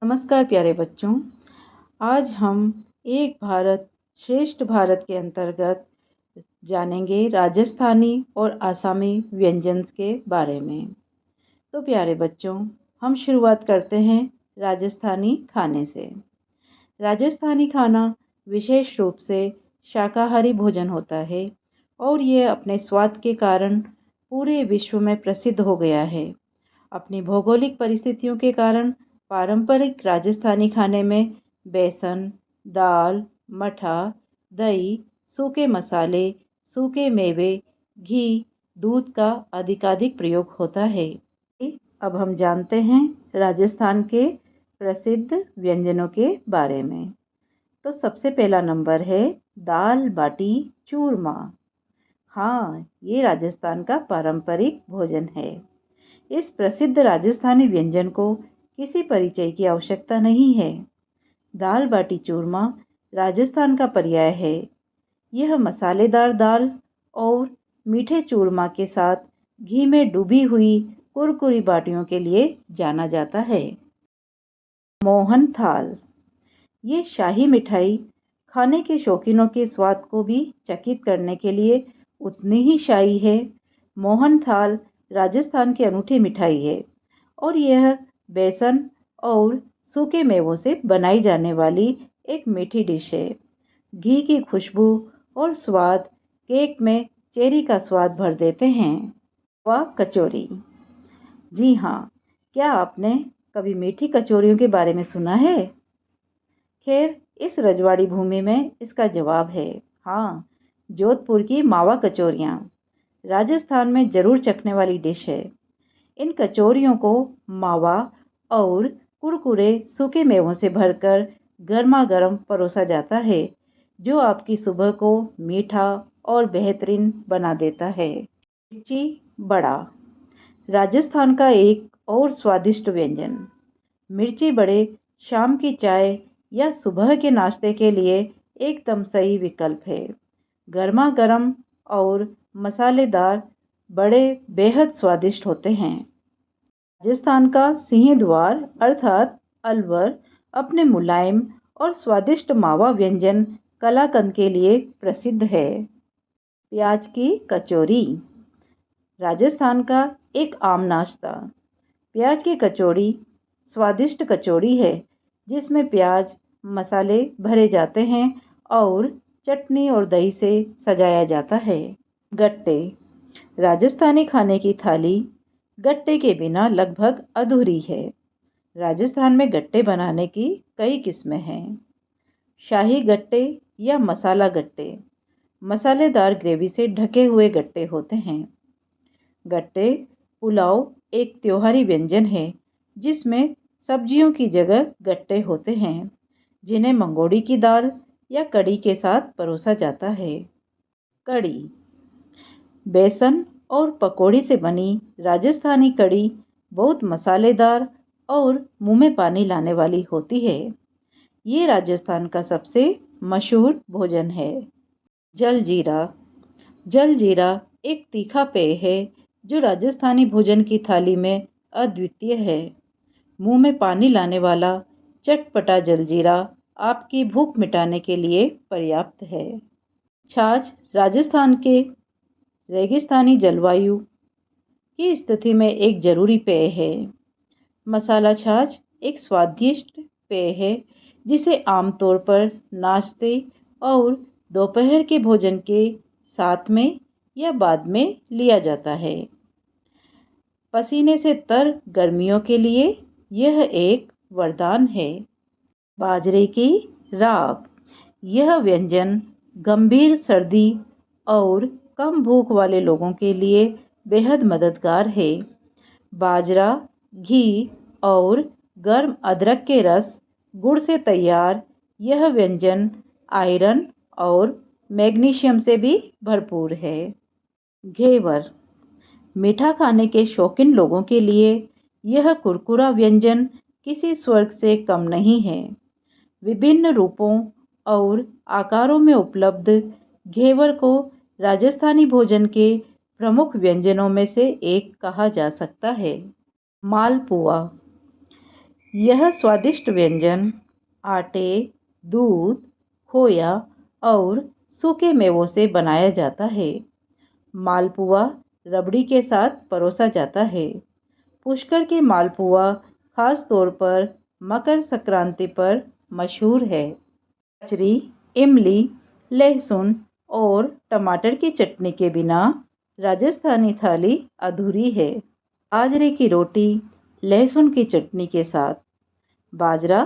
नमस्कार प्यारे बच्चों। आज हम एक भारत श्रेष्ठ भारत के अंतर्गत जानेंगे राजस्थानी और आसामी व्यंजन के बारे में। तो प्यारे बच्चों, हम शुरुआत करते हैं राजस्थानी खाने से। राजस्थानी खाना विशेष रूप से शाकाहारी भोजन होता है और ये अपने स्वाद के कारण पूरे विश्व में प्रसिद्ध हो गया है। अपनी भौगोलिक परिस्थितियों के कारण पारंपरिक राजस्थानी खाने में बेसन, दाल, मठा, दही, सूखे मसाले, सूखे मेवे, घी, दूध का अधिकाधिक प्रयोग होता है। अब हम जानते हैं राजस्थान के प्रसिद्ध व्यंजनों के बारे में। तो सबसे पहला नंबर है दाल बाटी चूरमा। हाँ, ये राजस्थान का पारंपरिक भोजन है। इस प्रसिद्ध राजस्थानी व्यंजन को किसी परिचय की आवश्यकता नहीं है। दाल बाटी चूरमा राजस्थान का पर्याय है। यह मसालेदार दाल और मीठे चूरमा के साथ घी में डूबी हुई कुरकुरी बाटियों के लिए जाना जाता है। मोहन थाल, ये शाही मिठाई खाने के शौकीनों के स्वाद को भी चकित करने के लिए उतनी ही शाही है। मोहन थाल राजस्थान की अनूठी मिठाई है और यह बेसन और सूखे मेवों से बनाई जाने वाली एक मीठी डिश है। घी की खुशबू और स्वाद केक में चेरी का स्वाद भर देते हैं। वह कचौरी, जी हाँ, क्या आपने कभी मीठी कचौरियों के बारे में सुना है? खैर, इस रजवाड़ी भूमि में इसका जवाब है हाँ, जोधपुर की मावा कचौरियाँ राजस्थान में जरूर चखने वाली डिश है। इन कचौरियों को मावा और कुरकुरे सूखे मेवों से भरकर गर्मा गर्म परोसा जाता है, जो आपकी सुबह को मीठा और बेहतरीन बना देता है। मिर्ची बड़ा, राजस्थान का एक और स्वादिष्ट व्यंजन। मिर्ची बड़े शाम की चाय या सुबह के नाश्ते के लिए एकदम सही विकल्प है। गर्मा गर्म और मसालेदार बड़े बेहद स्वादिष्ट होते हैं। राजस्थान का सिंह द्वार अर्थात अलवर अपने मुलायम और स्वादिष्ट मावा व्यंजन कलाकंद के लिए प्रसिद्ध है। प्याज की कचौरी, राजस्थान का एक आम नाश्ता। प्याज की कचौड़ी स्वादिष्ट कचौड़ी है जिसमें प्याज मसाले भरे जाते हैं और चटनी और दही से सजाया जाता है। गट्टे, राजस्थानी खाने की थाली गट्टे के बिना लगभग अधूरी है। राजस्थान में गट्टे बनाने की कई किस्में हैं। शाही गट्टे या मसाला गट्टे, मसालेदार ग्रेवी से ढके हुए गट्टे होते हैं। गट्टे पुलाव एक त्योहारी व्यंजन है जिसमें सब्जियों की जगह गट्टे होते हैं, जिन्हें मंगोड़ी की दाल या कड़ी के साथ परोसा जाता है। कड़ी, बेसन और पकौड़ी से बनी राजस्थानी कड़ी बहुत मसालेदार और मुंह में पानी लाने वाली होती है। ये राजस्थान का सबसे मशहूर भोजन है। जलजीरा, जलजीरा एक तीखा पेय है जो राजस्थानी भोजन की थाली में अद्वितीय है। मुंह में पानी लाने वाला चटपटा जलजीरा आपकी भूख मिटाने के लिए पर्याप्त है। छाछ, राजस्थान के रेगिस्तानी जलवायु की स्थिति में एक जरूरी पेय है। मसाला छाछ एक स्वादिष्ट पेय है जिसे आमतौर पर नाश्ते और दोपहर के भोजन के साथ में या बाद में लिया जाता है। पसीने से तर गर्मियों के लिए यह एक वरदान है। बाजरे की राख, यह व्यंजन गंभीर सर्दी और कम भूख वाले लोगों के लिए बेहद मददगार है। बाजरा, घी और गर्म अदरक के रस गुड़ से तैयार यह व्यंजन आयरन और मैग्नीशियम से भी भरपूर है। घेवर, मीठा खाने के शौकीन लोगों के लिए यह कुरकुरा व्यंजन किसी स्वर्ग से कम नहीं है। विभिन्न रूपों और आकारों में उपलब्ध घेवर को राजस्थानी भोजन के प्रमुख व्यंजनों में से एक कहा जा सकता है। मालपुआ, यह स्वादिष्ट व्यंजन आटे, दूध, खोया और सूखे मेवों से बनाया जाता है। मालपुआ रबड़ी के साथ परोसा जाता है। पुष्कर के मालपुआ खास तौर पर मकर संक्रांति पर मशहूर है। कचरी, इमली, लहसुन और टमाटर की चटनी के बिना राजस्थानी थाली अधूरी है। बाजरे की रोटी लहसुन की चटनी के साथ। बाजरा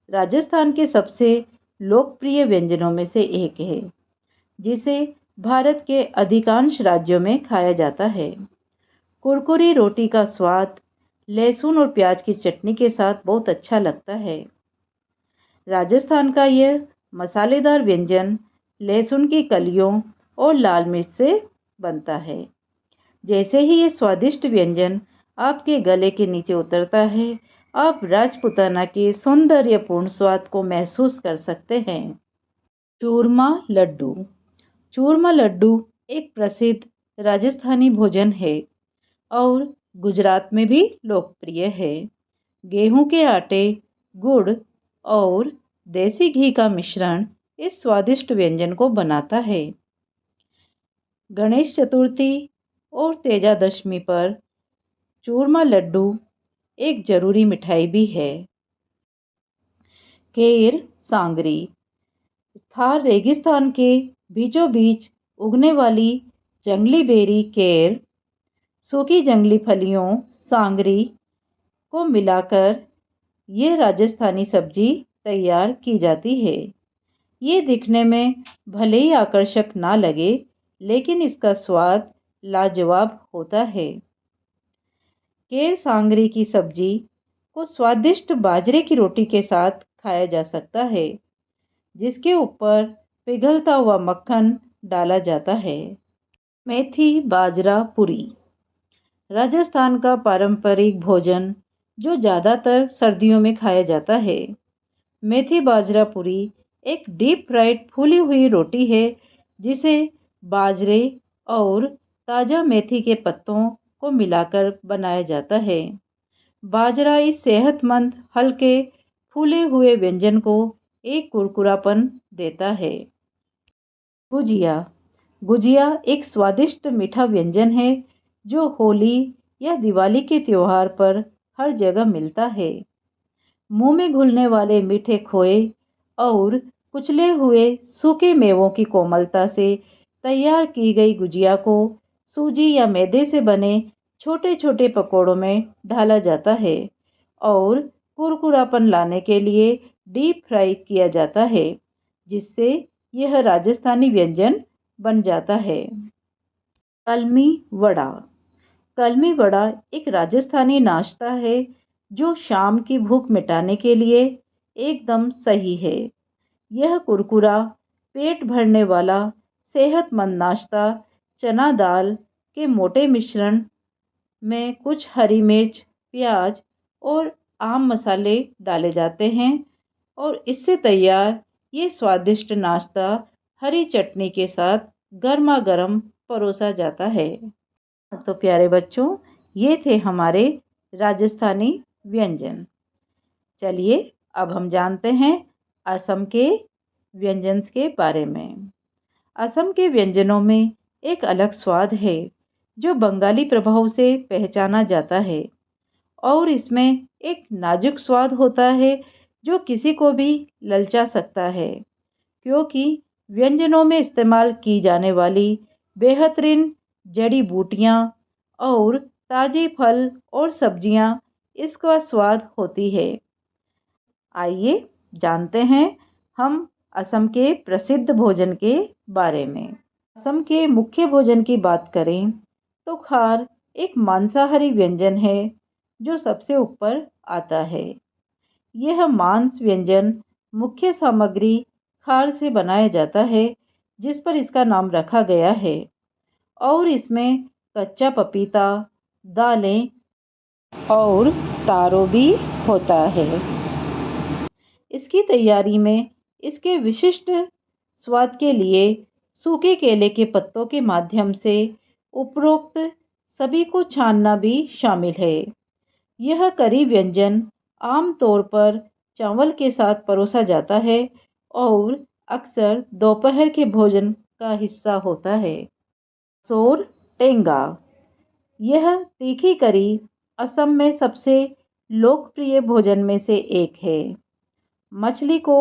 राजस्थान के सबसे लोकप्रिय व्यंजनों में से एक है, जिसे भारत के अधिकांश राज्यों में खाया जाता है। कुरकुरी रोटी का स्वाद लहसुन और प्याज की चटनी के साथ बहुत अच्छा लगता है। राजस्थान का यह मसालेदार व्यंजन लहसुन की कलियों और लाल मिर्च से बनता है। जैसे ही ये स्वादिष्ट व्यंजन आपके गले के नीचे उतरता है, आप राजपूताना के सौंदर्यपूर्ण स्वाद को महसूस कर सकते हैं। चूरमा लड्डू। चूरमा लड्डू एक प्रसिद्ध राजस्थानी भोजन है और गुजरात में भी लोकप्रिय है। गेहूं के आटे, गुड़ और देसी घी का मिश्रण इस स्वादिष्ट व्यंजन को बनाता है। गणेश चतुर्थी और तेजादशमी पर चूरमा लड्डू एक जरूरी मिठाई भी है। केर सांगरी। थार रेगिस्तान के बीचों बीच उगने वाली जंगली बेरी केर, सूखी जंगली फलियों सांगरी को मिलाकर ये राजस्थानी सब्जी तैयार की जाती है। ये दिखने में भले ही आकर्षक ना लगे, लेकिन इसका स्वाद लाजवाब होता है। केर सांगरी की सब्जी को स्वादिष्ट बाजरे की रोटी के साथ खाया जा सकता है, जिसके ऊपर पिघलता हुआ मक्खन डाला जाता है। मेथी बाजरा पूरी। राजस्थान का पारंपरिक भोजन जो ज़्यादातर सर्दियों में खाया जाता है। मेथी बाजरा पूरी एक डीप फ्राइड फूली हुई रोटी है, जिसे बाजरे और ताज़ा मेथी के पत्तों को मिलाकर बनाया जाता है। बाजरा इस सेहतमंद, हल्के, फूले हुए व्यंजन को एक कुरकुरापन देता है। गुजिया। गुजिया एक स्वादिष्ट मीठा व्यंजन है जो होली या दिवाली के त्योहार पर हर जगह मिलता है। मुंह में घुलने वाले मीठे खोए और कुचले हुए सूखे मेवों की कोमलता से तैयार की गई गुजिया को सूजी या मैदे से बने छोटे छोटे पकोड़ों में ढाला जाता है और कुरकुरापन लाने के लिए डीप फ्राई किया जाता है, जिससे यह राजस्थानी व्यंजन बन जाता है। कलमी वड़ा। कलमी वड़ा एक राजस्थानी नाश्ता है जो शाम की भूख मिटाने के लिए एकदम सही है। यह कुरकुरा, पेट भरने वाला, सेहतमंद नाश्ता चना दाल के मोटे मिश्रण में कुछ हरी मिर्च, प्याज और आम मसाले डाले जाते हैं और इससे तैयार ये स्वादिष्ट नाश्ता हरी चटनी के साथ गर्मा गर्म परोसा जाता है। तो प्यारे बच्चों, ये थे हमारे राजस्थानी व्यंजन। चलिए अब हम जानते हैं असम के व्यंजन के बारे में। असम के व्यंजनों में एक अलग स्वाद है जो बंगाली प्रभाव से पहचाना जाता है और इसमें एक नाजुक स्वाद होता है जो किसी को भी ललचा सकता है, क्योंकि व्यंजनों में इस्तेमाल की जाने वाली बेहतरीन जड़ी बूटियां और ताजे फल और सब्जियां इसका स्वाद होती है। आइए जानते हैं हम असम के प्रसिद्ध भोजन के बारे में। असम के मुख्य भोजन की बात करें तो खार एक मांसाहारी व्यंजन है जो सबसे ऊपर आता है। यह मांस व्यंजन मुख्य सामग्री खार से बनाया जाता है, जिस पर इसका नाम रखा गया है, और इसमें कच्चा पपीता, दालें और तारो भी होता है। इसकी तैयारी में इसके विशिष्ट स्वाद के लिए सूखे केले के पत्तों के माध्यम से उपरोक्त सभी को छानना भी शामिल है। यह करी व्यंजन आम तौर पर चावल के साथ परोसा जाता है और अक्सर दोपहर के भोजन का हिस्सा होता है। सोर टेंगा, यह तीखी करी असम में सबसे लोकप्रिय भोजन में से एक है। मछली को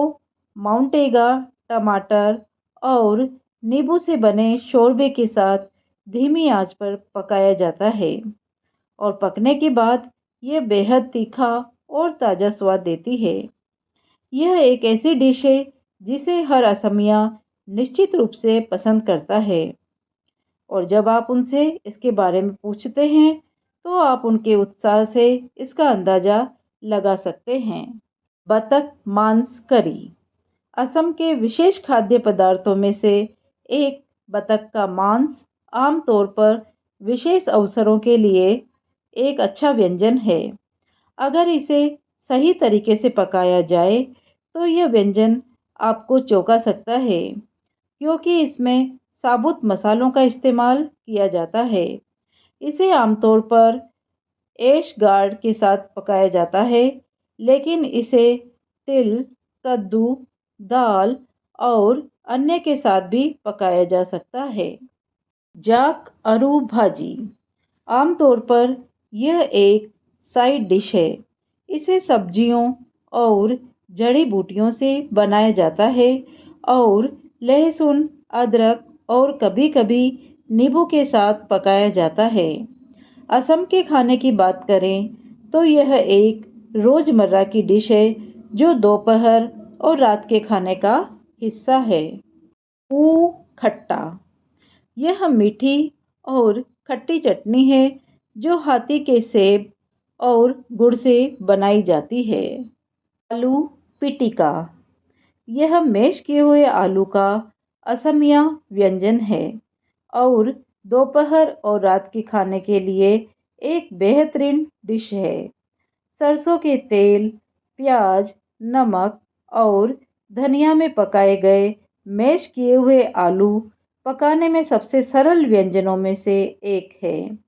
माउंटेगा, टमाटर और नींबू से बने शोरबे के साथ धीमी आंच पर पकाया जाता है और पकने के बाद यह बेहद तीखा और ताज़ा स्वाद देती है। यह एक ऐसी डिश है जिसे हर असमिया निश्चित रूप से पसंद करता है और जब आप उनसे इसके बारे में पूछते हैं तो आप उनके उत्साह से इसका अंदाज़ा लगा सकते हैं। बतख मांस करी असम के विशेष खाद्य पदार्थों में से एक बतख का मांस आमतौर पर विशेष अवसरों के लिए एक अच्छा व्यंजन है। अगर इसे सही तरीके से पकाया जाए तो यह व्यंजन आपको चौंका सकता है क्योंकि इसमें साबुत मसालों का इस्तेमाल किया जाता है। इसे आमतौर पर ऐश गार्ड के साथ पकाया जाता है, लेकिन इसे तिल, कद्दू, दाल और अन्य के साथ भी पकाया जा सकता है। जाक अरू भाजी, आमतौर पर यह एक साइड डिश है। इसे सब्जियों और जड़ी बूटियों से बनाया जाता है और लहसुन, अदरक और कभी-कभी नींबू के साथ पकाया जाता है। असम के खाने की बात करें तो यह एक रोज़मर्रा की डिश है जो दोपहर और रात के खाने का हिस्सा है। ऊ खट्टा, यह मीठी और खट्टी चटनी है जो हाथी के सेब और गुड़ से बनाई जाती है। आलू पिटिका, यह मैश किए हुए आलू का असमिया व्यंजन है और दोपहर और रात के खाने के लिए एक बेहतरीन डिश है। सरसों के तेल, प्याज, नमक और धनिया में पकाए गए मैश किए हुए आलू पकाने में सबसे सरल व्यंजनों में से एक है,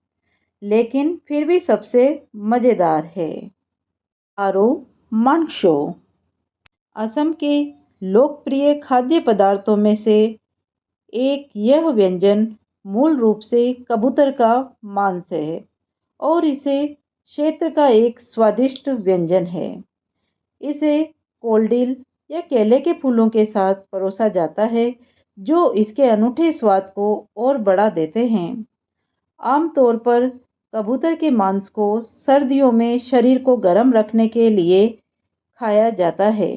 लेकिन फिर भी सबसे मज़ेदार है। आरो मांशो, असम के लोकप्रिय खाद्य पदार्थों में से एक यह व्यंजन मूल रूप से कबूतर का मांस है और इसे क्षेत्र का एक स्वादिष्ट व्यंजन है। इसे कोलडिल या केले के फूलों के साथ परोसा जाता है जो इसके अनूठे स्वाद को और बढ़ा देते हैं। आमतौर पर कबूतर के मांस को सर्दियों में शरीर को गर्म रखने के लिए खाया जाता है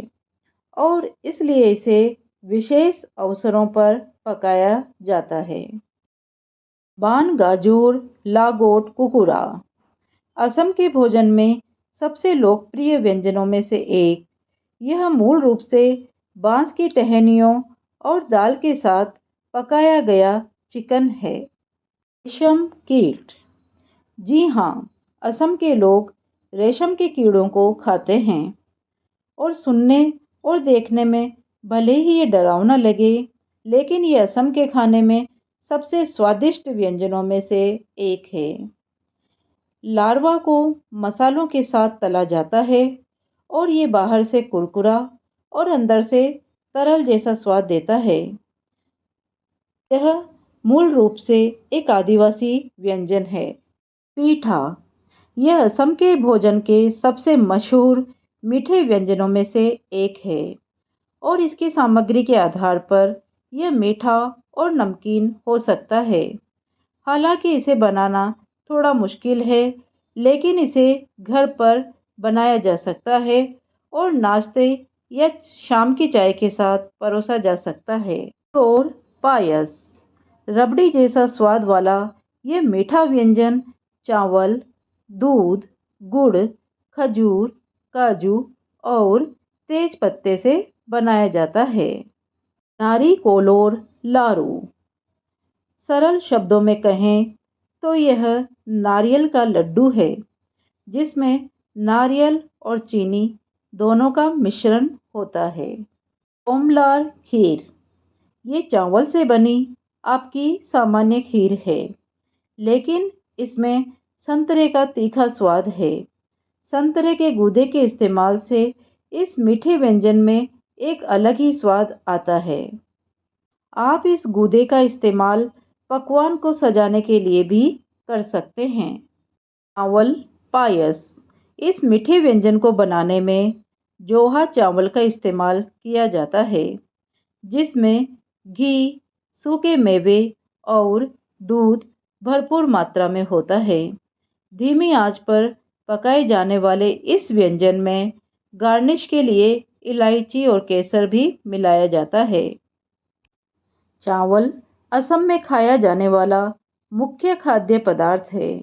और इसलिए इसे विशेष अवसरों पर पकाया जाता है। बान गाजोर लागोट कुकुरा, असम के भोजन में सबसे लोकप्रिय व्यंजनों में से एक। यह मूल रूप से बांस की टहनियों और दाल के साथ पकाया गया चिकन है। रेशम कीट, जी हाँ, असम के लोग रेशम के कीड़ों को खाते हैं और सुनने और देखने में भले ही ये डरावना लगे, लेकिन ये असम के खाने में सबसे स्वादिष्ट व्यंजनों में से एक है। लार्वा को मसालों के साथ तला जाता है और ये बाहर से कुरकुरा और अंदर से तरल जैसा स्वाद देता है। यह मूल रूप से एक आदिवासी व्यंजन है। पीठा, यह असम के भोजन के सबसे मशहूर मीठे व्यंजनों में से एक है और इसकी सामग्री के आधार पर यह मीठा और नमकीन हो सकता है। हालांकि इसे बनाना थोड़ा मुश्किल है, लेकिन इसे घर पर बनाया जा सकता है और नाश्ते या शाम की चाय के साथ परोसा जा सकता है। और पायस, रबड़ी जैसा स्वाद वाला यह मीठा व्यंजन चावल, दूध, गुड़, खजूर, काजू और तेज पत्ते से बनाया जाता है। नारी कोलोर लारू, सरल शब्दों में कहें तो यह नारियल का लड्डू है जिसमें नारियल और चीनी दोनों का मिश्रण होता है। ओमलार खीर, ये चावल से बनी आपकी सामान्य खीर है, लेकिन इसमें संतरे का तीखा स्वाद है। संतरे के गूदे के इस्तेमाल से इस मीठे व्यंजन में एक अलग ही स्वाद आता है। आप इस गूदे का इस्तेमाल पकवान को सजाने के लिए भी कर सकते हैं। चावल पायस। इस मीठे व्यंजन को बनाने में जोहा चावल का इस्तेमाल किया जाता है, जिसमें घी, सूखे मेवे और दूध भरपूर मात्रा में होता है। धीमी आंच पर पकाए जाने वाले इस व्यंजन में गार्निश के लिए इलायची और केसर भी मिलाया जाता है। चावल असम में खाया जाने वाला मुख्य खाद्य पदार्थ है।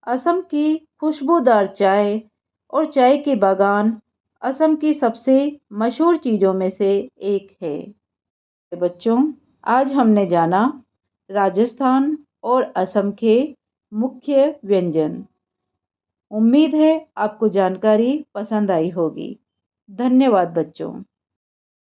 असम की खुशबूदार चाय और चाय के बागान असम की सबसे मशहूर चीज़ों में से एक है। बच्चों, आज हमने जाना राजस्थान और असम के मुख्य व्यंजन। उम्मीद है आपको जानकारी पसंद आई होगी। धन्यवाद बच्चों।